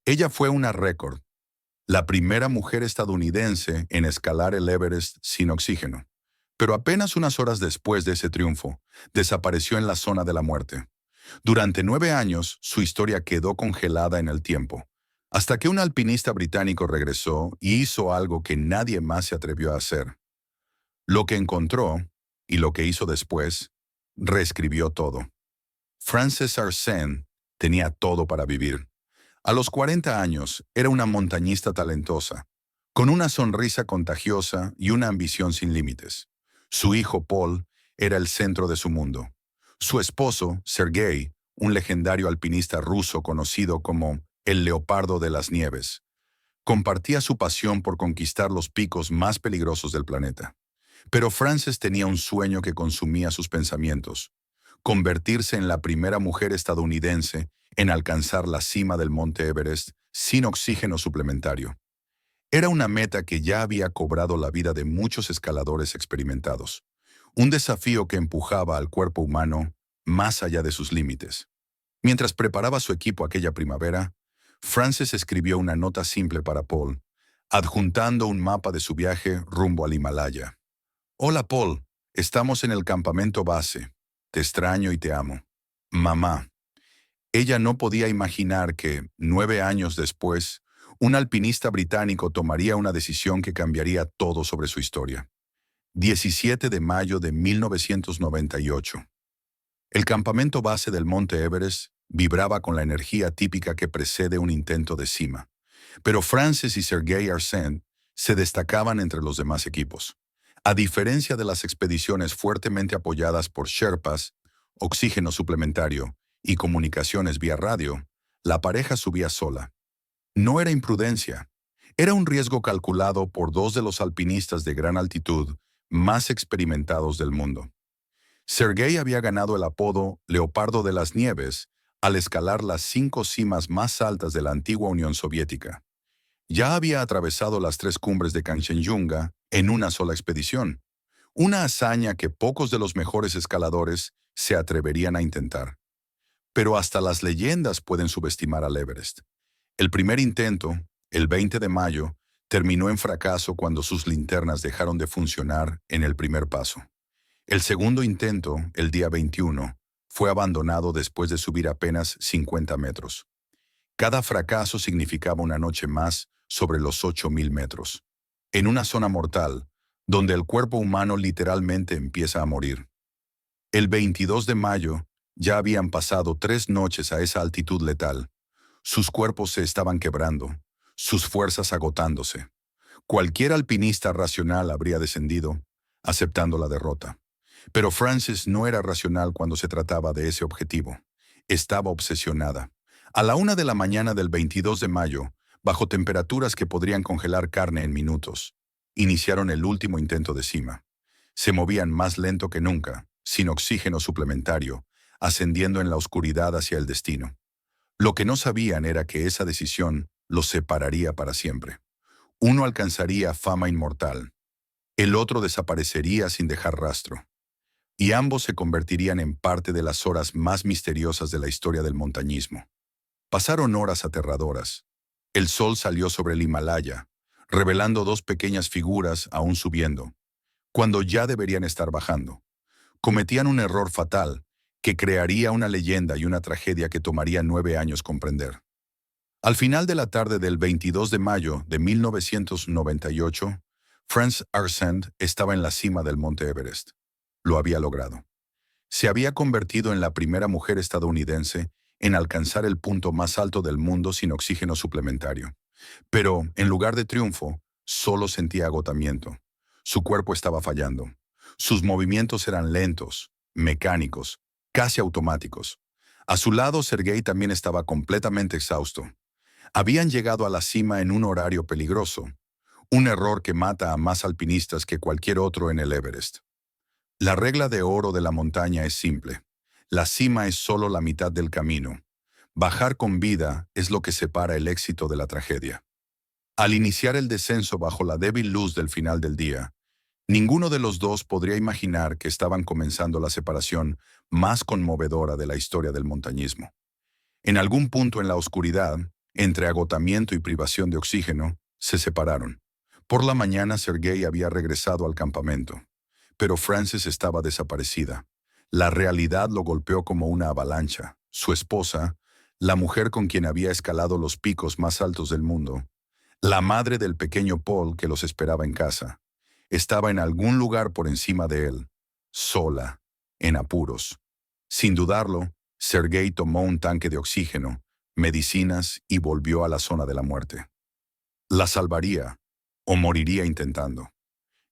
Ella fue una récord, la primera mujer estadounidense en escalar el Everest sin oxígeno. Pero apenas unas horas después de ese triunfo, desapareció en la zona de la muerte. Durante 9 años, su historia quedó congelada en el tiempo, hasta que un alpinista británico regresó y hizo algo que nadie más se atrevió a hacer. Lo que encontró, y lo que hizo después, reescribió todo. Frances Arsène tenía todo para vivir. A los 40 años, era una montañista talentosa, con una sonrisa contagiosa y una ambición sin límites. Su hijo Paul era el centro de su mundo. Su esposo, Sergei, un legendario alpinista ruso conocido como el Leopardo de las Nieves, compartía su pasión por conquistar los picos más peligrosos del planeta. Pero Frances tenía un sueño que consumía sus pensamientos: convertirse en la primera mujer estadounidense en alcanzar la cima del Monte Everest sin oxígeno suplementario. Era una meta que ya había cobrado la vida de muchos escaladores experimentados, un desafío que empujaba al cuerpo humano más allá de sus límites. Mientras preparaba su equipo aquella primavera, Frances escribió una nota simple para Paul, adjuntando un mapa de su viaje rumbo al Himalaya. Hola Paul, estamos en el campamento base. Te extraño y te amo. Mamá. Ella no podía imaginar que, 9 años después, un alpinista británico tomaría una decisión que cambiaría todo sobre su historia. 17 de mayo de 1998. El campamento base del Monte Everest vibraba con la energía típica que precede un intento de cima. Pero Frances y Sergei Arsène se destacaban entre los demás equipos. A diferencia de las expediciones fuertemente apoyadas por Sherpas, oxígeno suplementario y comunicaciones vía radio, la pareja subía sola. No era imprudencia, era un riesgo calculado por dos de los alpinistas de gran altitud más experimentados del mundo. Sergei había ganado el apodo Leopardo de las Nieves al escalar las 5 cimas más altas de la antigua Unión Soviética. Ya había atravesado las 3 cumbres de Kanchenjunga en una sola expedición, una hazaña que pocos de los mejores escaladores se atreverían a intentar. Pero hasta las leyendas pueden subestimar al Everest. El primer intento, el 20 de mayo, terminó en fracaso cuando sus linternas dejaron de funcionar en el primer paso. El segundo intento, el día 21, fue abandonado después de subir apenas 50 metros. Cada fracaso significaba una noche más sobre los 8.000 metros, en una zona mortal, donde el cuerpo humano literalmente empieza a morir. El 22 de mayo ya habían pasado 3 noches a esa altitud letal. Sus cuerpos se estaban quebrando, sus fuerzas agotándose. Cualquier alpinista racional habría descendido, aceptando la derrota. Pero Frances no era racional cuando se trataba de ese objetivo. Estaba obsesionada. A la 1 de la mañana del 22 de mayo, bajo temperaturas que podrían congelar carne en minutos, iniciaron el último intento de cima. Se movían más lento que nunca, sin oxígeno suplementario, ascendiendo en la oscuridad hacia el destino. Lo que no sabían era que esa decisión los separaría para siempre. Uno alcanzaría fama inmortal. El otro desaparecería sin dejar rastro. Y ambos se convertirían en parte de las horas más misteriosas de la historia del montañismo. Pasaron horas aterradoras. El sol salió sobre el Himalaya, revelando 2 pequeñas figuras aún subiendo, cuando ya deberían estar bajando. Cometían un error fatal, que crearía una leyenda y una tragedia que tomaría 9 años comprender. Al final de la tarde del 22 de mayo de 1998, Frances Arsène estaba en la cima del Monte Everest. Lo había logrado. Se había convertido en la primera mujer estadounidense en alcanzar el punto más alto del mundo sin oxígeno suplementario. Pero, en lugar de triunfo, solo sentía agotamiento. Su cuerpo estaba fallando. Sus movimientos eran lentos, mecánicos, casi automáticos. A su lado, Sergei también estaba completamente exhausto. Habían llegado a la cima en un horario peligroso, un error que mata a más alpinistas que cualquier otro en el Everest. La regla de oro de la montaña es simple. La cima es solo la mitad del camino. Bajar con vida es lo que separa el éxito de la tragedia. Al iniciar el descenso bajo la débil luz del final del día, ninguno de los dos podría imaginar que estaban comenzando la separación más conmovedora de la historia del montañismo. En algún punto en la oscuridad, Entre agotamiento y privación de oxígeno, se separaron. Por la mañana, Sergei había regresado al campamento, pero Frances estaba desaparecida. La realidad lo golpeó como una avalancha. Su esposa, la mujer con quien había escalado los picos más altos del mundo, la madre del pequeño Paul que los esperaba en casa, estaba en algún lugar por encima de él, sola, en apuros. Sin dudarlo, Sergei tomó un tanque de oxígeno, medicinas y volvió a la zona de la muerte. La salvaría, o moriría intentando.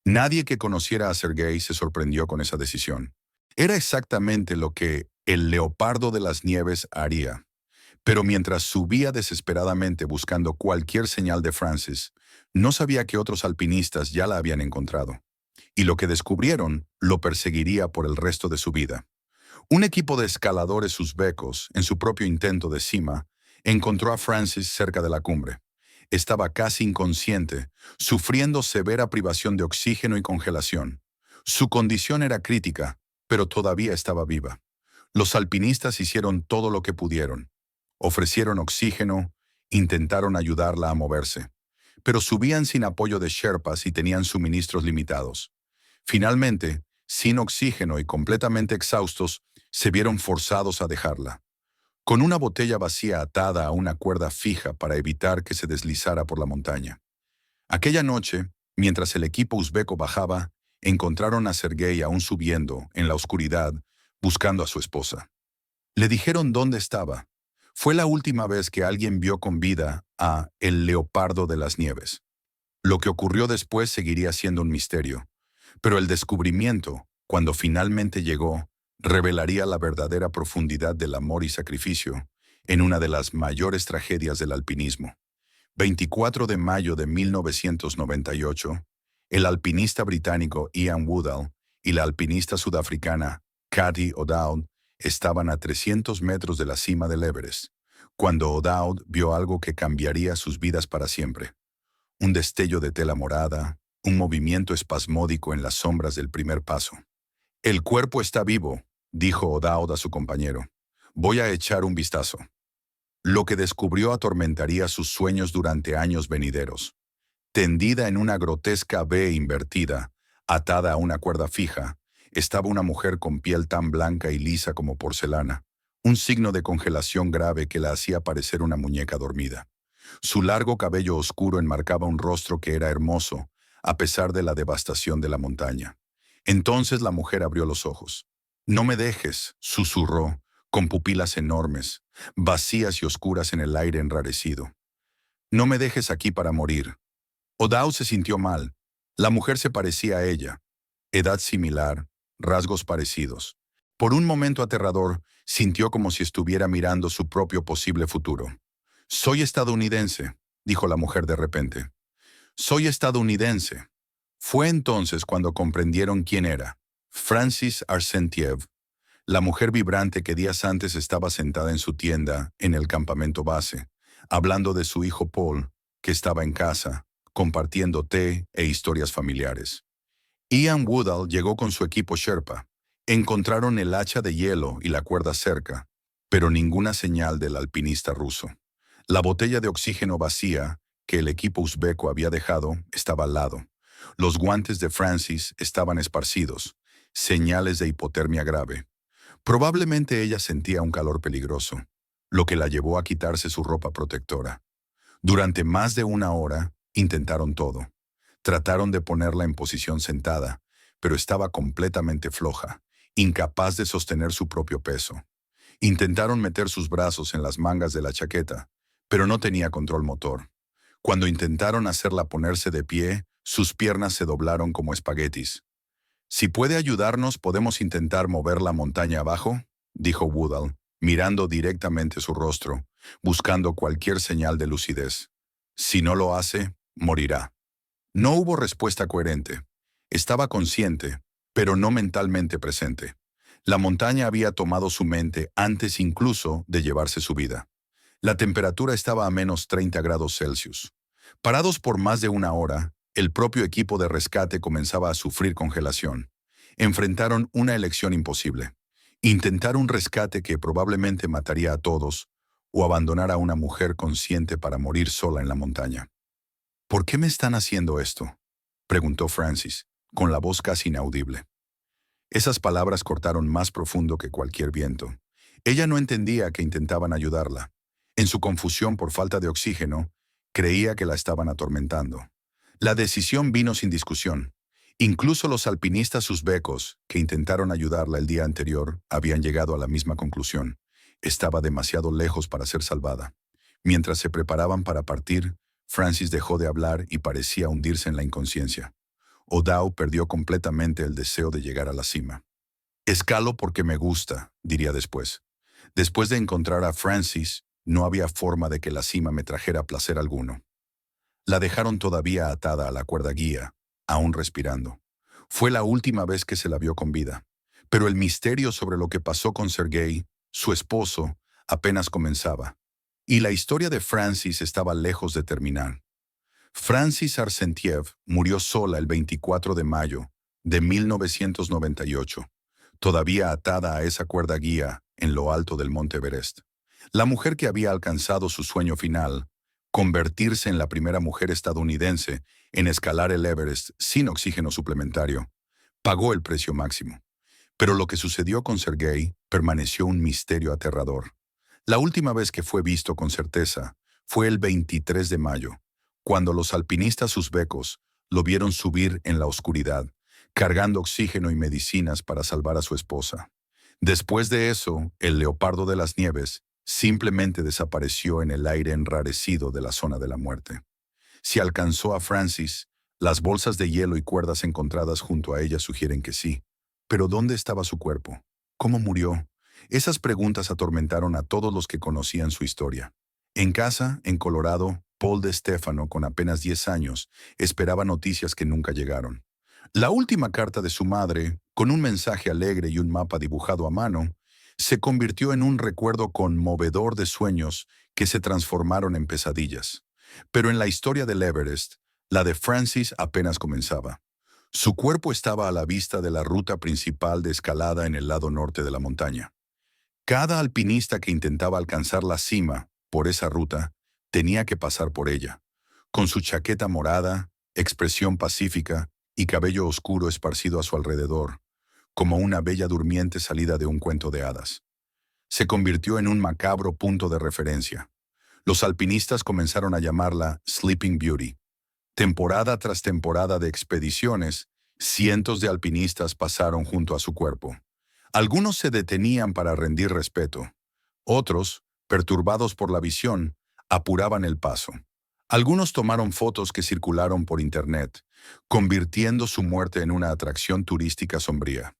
Nadie que conociera a Sergei se sorprendió con esa decisión. Era exactamente lo que el leopardo de las nieves haría. Pero mientras subía desesperadamente buscando cualquier señal de Frances, no sabía que otros alpinistas ya la habían encontrado. Y lo que descubrieron lo perseguiría por el resto de su vida. Un equipo de escaladores uzbecos, en su propio intento de cima, encontró a Frances cerca de la cumbre. Estaba casi inconsciente, sufriendo severa privación de oxígeno y congelación. Su condición era crítica, pero todavía estaba viva. Los alpinistas hicieron todo lo que pudieron. Ofrecieron oxígeno, intentaron ayudarla a moverse, pero subían sin apoyo de sherpas y tenían suministros limitados. Finalmente, sin oxígeno y completamente exhaustos, se vieron forzados a dejarla. Con una botella vacía atada a una cuerda fija para evitar que se deslizara por la montaña. Aquella noche, mientras el equipo uzbeco bajaba, encontraron a Sergei aún subiendo, en la oscuridad, buscando a su esposa. Le dijeron dónde estaba. Fue la última vez que alguien vio con vida a el leopardo de las nieves. Lo que ocurrió después seguiría siendo un misterio, pero el descubrimiento, cuando finalmente llegó, revelaría la verdadera profundidad del amor y sacrificio en una de las mayores tragedias del alpinismo. 24 de mayo de 1998, el alpinista británico Ian Woodall y la alpinista sudafricana Cathy O'Dowd estaban a 300 metros de la cima del Everest, cuando O'Dowd vio algo que cambiaría sus vidas para siempre. Un destello de tela morada, un movimiento espasmódico en las sombras del primer paso. «El cuerpo está vivo», dijo O'Dowd a su compañero. «Voy a echar un vistazo». Lo que descubrió atormentaría sus sueños durante años venideros. Tendida en una grotesca V invertida, atada a una cuerda fija, estaba una mujer con piel tan blanca y lisa como porcelana, un signo de congelación grave que la hacía parecer una muñeca dormida. Su largo cabello oscuro enmarcaba un rostro que era hermoso, a pesar de la devastación de la montaña. Entonces la mujer abrió los ojos. «No me dejes», susurró, con pupilas enormes, vacías y oscuras en el aire enrarecido. «No me dejes aquí para morir». O'Dowd se sintió mal. La mujer se parecía a ella. Edad similar, rasgos parecidos. Por un momento aterrador, sintió como si estuviera mirando su propio posible futuro. «Soy estadounidense», dijo la mujer de repente. «Soy estadounidense». Fue entonces cuando comprendieron quién era. Frances Arsentiev, la mujer vibrante que días antes estaba sentada en su tienda en el campamento base, hablando de su hijo Paul, que estaba en casa, compartiendo té e historias familiares. Ian Woodall llegó con su equipo Sherpa. Encontraron el hacha de hielo y la cuerda cerca, pero ninguna señal del alpinista ruso. La botella de oxígeno vacía que el equipo uzbeco había dejado estaba al lado. Los guantes de Frances estaban esparcidos, señales de hipotermia grave. Probablemente ella sentía un calor peligroso, lo que la llevó a quitarse su ropa protectora. Durante más de una hora, intentaron todo. Trataron de ponerla en posición sentada, pero estaba completamente floja, incapaz de sostener su propio peso. Intentaron meter sus brazos en las mangas de la chaqueta, pero no tenía control motor. Cuando intentaron hacerla ponerse de pie, sus piernas se doblaron como espaguetis. «Si puede ayudarnos, podemos intentar mover la montaña abajo», dijo Woodall, mirando directamente su rostro, buscando cualquier señal de lucidez. «Si no lo hace, morirá». No hubo respuesta coherente. Estaba consciente, pero no mentalmente presente. La montaña había tomado su mente antes incluso de llevarse su vida. La temperatura estaba a menos 30 grados Celsius. Parados por más de una hora, el propio equipo de rescate comenzaba a sufrir congelación. Enfrentaron una elección imposible. Intentar un rescate que probablemente mataría a todos, o abandonar a una mujer consciente para morir sola en la montaña. ¿Por qué me están haciendo esto?, preguntó Francis, con la voz casi inaudible. Esas palabras cortaron más profundo que cualquier viento. Ella no entendía que intentaban ayudarla. En su confusión por falta de oxígeno, creía que la estaban atormentando. La decisión vino sin discusión. Incluso los alpinistas uzbecos, que intentaron ayudarla el día anterior, habían llegado a la misma conclusión. Estaba demasiado lejos para ser salvada. Mientras se preparaban para partir, Francis dejó de hablar y parecía hundirse en la inconsciencia. O'Dowd perdió completamente el deseo de llegar a la cima. Escalo porque me gusta, diría después. Después de encontrar a Francis, no había forma de que la cima me trajera placer alguno. La dejaron todavía atada a la cuerda guía, aún respirando. Fue la última vez que se la vio con vida. Pero el misterio sobre lo que pasó con Sergei, su esposo, apenas comenzaba. Y la historia de Francis estaba lejos de terminar. Francis Arsentiev murió sola el 24 de mayo de 1998, todavía atada a esa cuerda guía en lo alto del Monte Everest. La mujer que había alcanzado su sueño final, convertirse en la primera mujer estadounidense en escalar el Everest sin oxígeno suplementario, pagó el precio máximo. Pero lo que sucedió con Sergei permaneció un misterio aterrador. La última vez que fue visto con certeza fue el 23 de mayo, cuando los alpinistas uzbecos lo vieron subir en la oscuridad, cargando oxígeno y medicinas para salvar a su esposa. Después de eso, el leopardo de las nieves simplemente desapareció en el aire enrarecido de la zona de la muerte. Si alcanzó a Francis, las bolsas de hielo y cuerdas encontradas junto a ella sugieren que sí. Pero ¿dónde estaba su cuerpo? ¿Cómo murió? Esas preguntas atormentaron a todos los que conocían su historia. En casa, en Colorado, Paul de Stefano, con apenas 10 años, esperaba noticias que nunca llegaron. La última carta de su madre, con un mensaje alegre y un mapa dibujado a mano, se convirtió en un recuerdo conmovedor de sueños que se transformaron en pesadillas. Pero en la historia del Everest, la de Francis apenas comenzaba. Su cuerpo estaba a la vista de la ruta principal de escalada en el lado norte de la montaña. Cada alpinista que intentaba alcanzar la cima por esa ruta tenía que pasar por ella, con su chaqueta morada, expresión pacífica y cabello oscuro esparcido a su alrededor, como una bella durmiente salida de un cuento de hadas. Se convirtió en un macabro punto de referencia. Los alpinistas comenzaron a llamarla Sleeping Beauty. Temporada tras temporada de expediciones, cientos de alpinistas pasaron junto a su cuerpo. Algunos se detenían para rendir respeto. Otros, perturbados por la visión, apuraban el paso. Algunos tomaron fotos que circularon por internet, convirtiendo su muerte en una atracción turística sombría.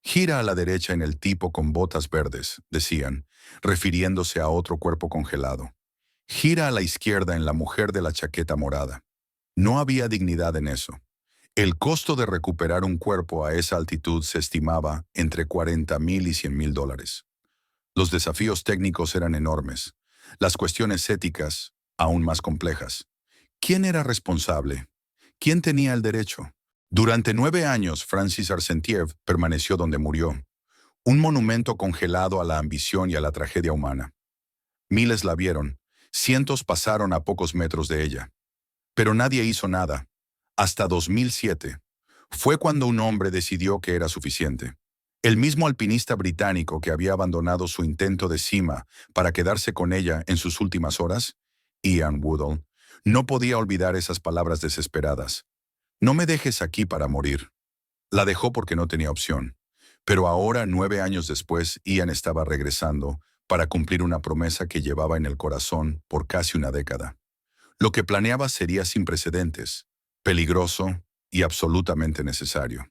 Gira a la derecha en el tipo con botas verdes, decían, refiriéndose a otro cuerpo congelado. Gira a la izquierda en la mujer de la chaqueta morada. No había dignidad en eso. El costo de recuperar un cuerpo a esa altitud se estimaba entre $40,000 y $100,000. Los desafíos técnicos eran enormes. Las cuestiones éticas, aún más complejas. ¿Quién era responsable? ¿Quién tenía el derecho? Durante 9 años, Francis Arsentiev permaneció donde murió. Un monumento congelado a la ambición y a la tragedia humana. Miles la vieron. Cientos pasaron a pocos metros de ella. Pero nadie hizo nada. Hasta 2007. Fue cuando un hombre decidió que era suficiente. El mismo alpinista británico que había abandonado su intento de cima para quedarse con ella en sus últimas horas, Ian Woodall, no podía olvidar esas palabras desesperadas. No me dejes aquí para morir. La dejó porque no tenía opción. Pero ahora, 9 años después, Ian estaba regresando para cumplir una promesa que llevaba en el corazón por casi una década. Lo que planeaba sería sin precedentes, peligroso y absolutamente necesario.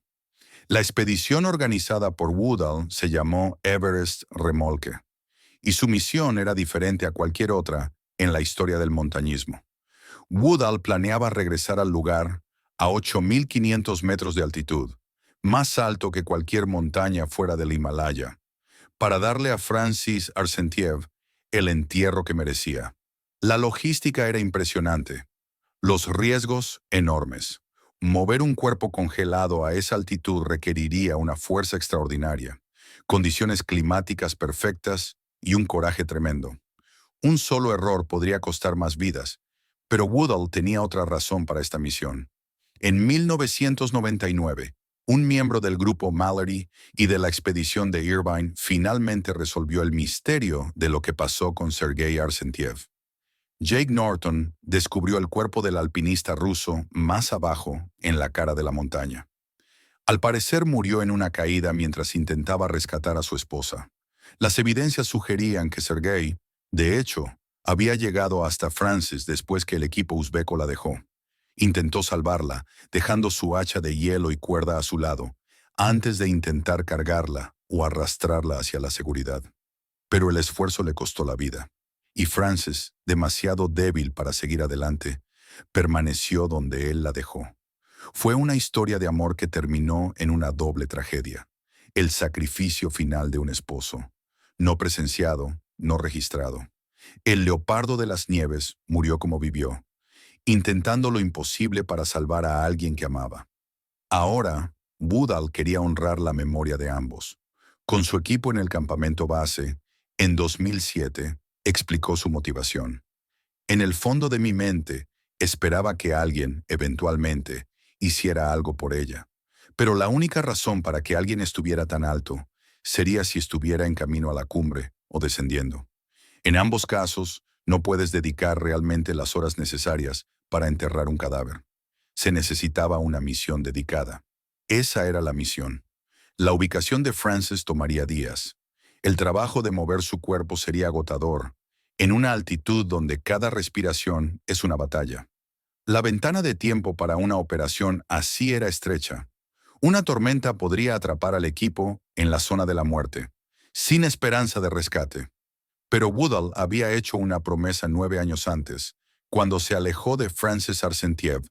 La expedición organizada por Woodall se llamó Everest Remolque, y su misión era diferente a cualquier otra en la historia del montañismo. Woodall planeaba regresar al lugar a 8,500 metros de altitud, más alto que cualquier montaña fuera del Himalaya, para darle a Francis Arsentiev el entierro que merecía. La logística era impresionante, los riesgos enormes. Mover un cuerpo congelado a esa altitud requeriría una fuerza extraordinaria, condiciones climáticas perfectas y un coraje tremendo. Un solo error podría costar más vidas, pero Woodall tenía otra razón para esta misión. En 1999, un miembro del grupo Mallory y de la expedición de Irvine finalmente resolvió el misterio de lo que pasó con Sergei Arseniev. Jake Norton descubrió el cuerpo del alpinista ruso más abajo en la cara de la montaña. Al parecer murió en una caída mientras intentaba rescatar a su esposa. Las evidencias sugerían que Sergei, de hecho, había llegado hasta Frances después que el equipo uzbeco la dejó. Intentó salvarla, dejando su hacha de hielo y cuerda a su lado, antes de intentar cargarla o arrastrarla hacia la seguridad. Pero el esfuerzo le costó la vida, y Frances, demasiado débil para seguir adelante, permaneció donde él la dejó. Fue una historia de amor que terminó en una doble tragedia: el sacrificio final de un esposo, no presenciado, no registrado. El leopardo de las nieves murió como vivió, intentando lo imposible para salvar a alguien que amaba. Ahora, Woodall quería honrar la memoria de ambos. Con su equipo en el campamento base, en 2007, explicó su motivación. En el fondo de mi mente, esperaba que alguien, eventualmente, hiciera algo por ella. Pero la única razón para que alguien estuviera tan alto sería si estuviera en camino a la cumbre o descendiendo. En ambos casos, no puedes dedicar realmente las horas necesarias para enterrar un cadáver. Se necesitaba una misión dedicada. Esa era la misión. La ubicación de Frances tomaría días. El trabajo de mover su cuerpo sería agotador, en una altitud donde cada respiración es una batalla. La ventana de tiempo para una operación así era estrecha. Una tormenta podría atrapar al equipo en la zona de la muerte, sin esperanza de rescate. Pero Woodall había hecho una promesa 9 años antes, cuando se alejó de Frances Arseniev,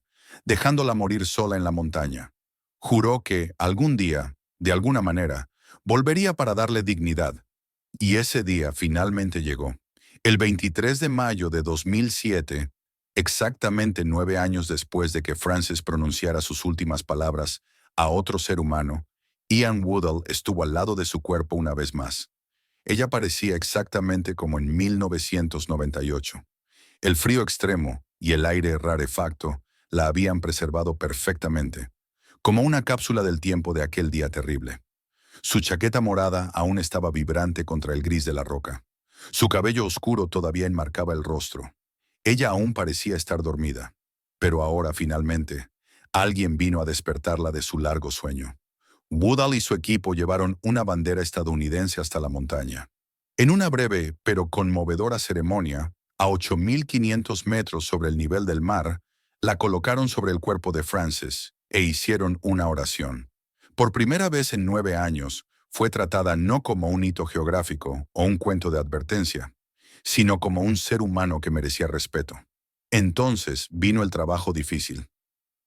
dejándola morir sola en la montaña. Juró que, algún día, de alguna manera, volvería para darle dignidad. Y ese día finalmente llegó. El 23 de mayo de 2007, exactamente 9 años después de que Frances pronunciara sus últimas palabras a otro ser humano, Ian Woodall estuvo al lado de su cuerpo una vez más. Ella parecía exactamente como en 1998. El frío extremo y el aire rarefacto la habían preservado perfectamente, como una cápsula del tiempo de aquel día terrible. Su chaqueta morada aún estaba vibrante contra el gris de la roca. Su cabello oscuro todavía enmarcaba el rostro. Ella aún parecía estar dormida, pero ahora finalmente, alguien vino a despertarla de su largo sueño. Woodall y su equipo llevaron una bandera estadounidense hasta la montaña. En una breve pero conmovedora ceremonia, a 8.500 metros sobre el nivel del mar, la colocaron sobre el cuerpo de Frances e hicieron una oración. Por primera vez en 9 años, fue tratada no como un hito geográfico o un cuento de advertencia, sino como un ser humano que merecía respeto. Entonces vino el trabajo difícil.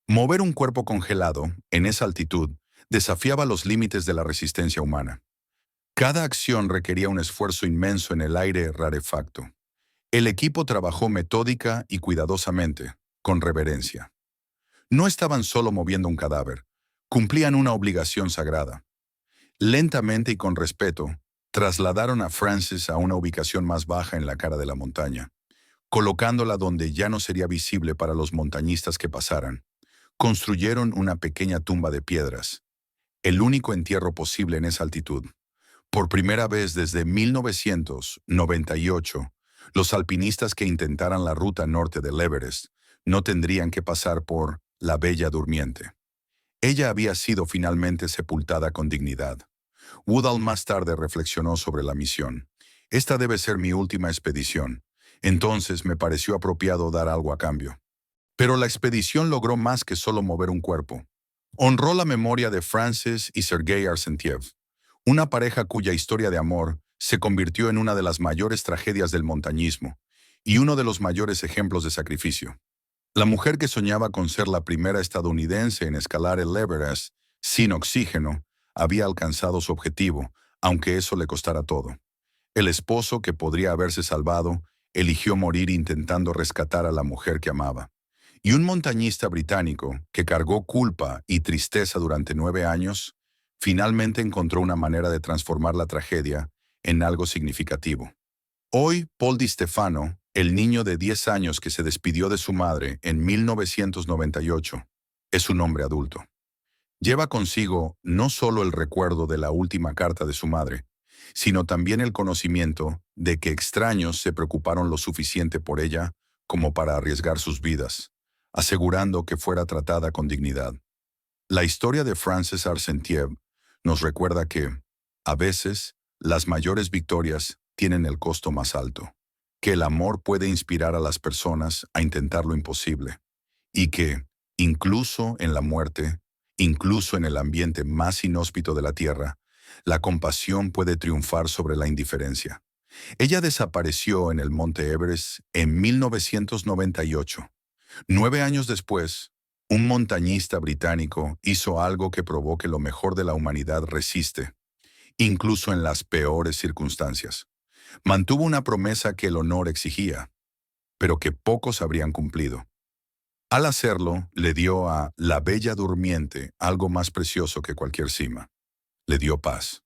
Mover un cuerpo congelado, en esa altitud, desafiaba los límites de la resistencia humana. Cada acción requería un esfuerzo inmenso en el aire rarefacto. El equipo trabajó metódica y cuidadosamente, con reverencia. No estaban solo moviendo un cadáver, cumplían una obligación sagrada. Lentamente y con respeto, trasladaron a Frances a una ubicación más baja en la cara de la montaña, colocándola donde ya no sería visible para los montañistas que pasaran. Construyeron una pequeña tumba de piedras, el único entierro posible en esa altitud. Por primera vez desde 1998, los alpinistas que intentaran la ruta norte del Everest no tendrían que pasar por la Bella Durmiente. Ella había sido finalmente sepultada con dignidad. Woodall más tarde reflexionó sobre la misión. Esta debe ser mi última expedición. Entonces me pareció apropiado dar algo a cambio. Pero la expedición logró más que solo mover un cuerpo. Honró la memoria de Frances y Sergei Arseniev, una pareja cuya historia de amor se convirtió en una de las mayores tragedias del montañismo y uno de los mayores ejemplos de sacrificio. La mujer que soñaba con ser la primera estadounidense en escalar el Everest sin oxígeno había alcanzado su objetivo, aunque eso le costara todo. El esposo, que podría haberse salvado, eligió morir intentando rescatar a la mujer que amaba. Y un montañista británico, que cargó culpa y tristeza durante 9 años, finalmente encontró una manera de transformar la tragedia en algo significativo. Hoy, Paul Di Stefano, el niño de 10 años que se despidió de su madre en 1998, es un hombre adulto. Lleva consigo no solo el recuerdo de la última carta de su madre, sino también el conocimiento de que extraños se preocuparon lo suficiente por ella como para arriesgar sus vidas, asegurando que fuera tratada con dignidad. La historia de Frances Argentiev nos recuerda que, a veces, las mayores victorias tienen el costo más alto, que el amor puede inspirar a las personas a intentar lo imposible, y que, incluso en la muerte, incluso en el ambiente más inhóspito de la Tierra, la compasión puede triunfar sobre la indiferencia. Ella desapareció en el Monte Everest en 1998. 9 años después, un montañista británico hizo algo que probó que lo mejor de la humanidad resiste, incluso en las peores circunstancias. Mantuvo una promesa que el honor exigía, pero que pocos habrían cumplido. Al hacerlo, le dio a la Bella Durmiente algo más precioso que cualquier cima. Le dio paz.